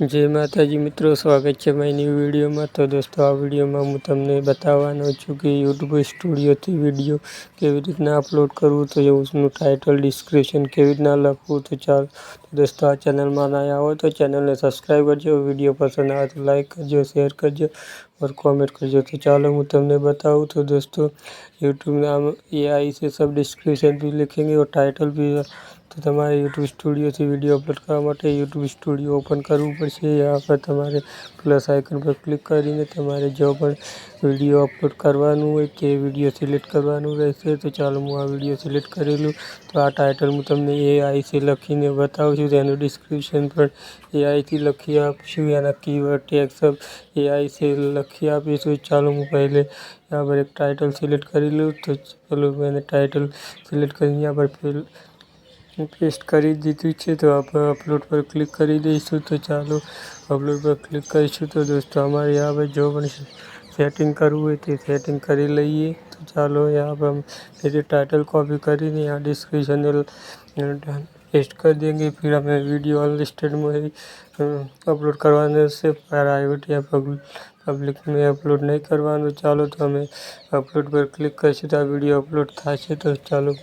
જય માતાજી મિત્રો, સ્વાગત છે મારી ન્યૂ વિડીયોમાં। તો દોસ્તો, આ વિડીયોમાં હું તમને બતાવવાનો છું કે યુટ્યુબ સ્ટુડિયોથી વિડીયો કેવી રીતના અપલોડ કરવું, તો उसનું ટાઇટલ ડિસ્ક્રિપ્શન કેવી રીતના લખવું। તો ચાલો દોસ્તો, આ ચેનલમાં ના આવો તો ચેનલને સબસ્ક્રાઈબ કરજો, વિડીયો પસંદ આવે તો લાઈક કરજો, શેર કરજો और कमेंट करजो। तो चलो હું તમને बताऊँ। तो दोस्तों, यूट्यूब नाम AI से सब डिस्क्रिप्शन भी लिखेंगे और टाइटल भी। तो તમારે યુટ્યુબ સ્ટુડિયોથી વિડીયો અપલોડ કરવા માટે યુટ્યુબ સ્ટુડિયો ઓપન કરવું પડશે। यहाँ પર તમારે પ્લસ આઇકન પર ક્લિક કરીને તમારે જો પણ વિડીયો અપલોડ કરવાનું હોય તે વિડીયો સિલેક્ટ કરવાનું રહેશે। તો ચાલો હું આ વિડીયો સિલેક્ટ કરી લઉં। તો આ ટાઇટલ હું તમને AI થી લખીને બતાવું છું, તેનું ડિસ્ક્રિપ્શન પણ AI થી લખી આપશું, એના કીવર્ડ ટેગ सब AI से લખી આપીશું। ચાલો હું पहले यहाँ पर एक टाइटल सिलेक्ट कर लूँ। तो चलो मैंने टाइटल सिलेक्ट कर यहाँ पर फिर पेस्ट કરી દીધું છે। તો આપણે અપલોડ પર ક્લિક કરી દઈશું। તો ચાલો અપલોડ પર ક્લિક કરીશું। તો દોસ્તો, અમારે यहाँ पर जो પણ સેટિંગ કરવું હોય તે સેટિંગ કરી લઈએ। તો ચાલો यहाँ पर हम मेरे टाइटल कॉपी કરીને यहाँ डिस्क्रिप्शन पेस्ट कर देंगे। फिर हमें वीडियो अनलिस्टेड में ही अपलोड करवाने से प्राइवेट या पब्लिक में अपलोड नहीं करवाना। ચાલો તો અમે અપલોડ પર ક્લિક કરીશું તો આ વિડીયો અપલોડ થશે। તો ચાલો।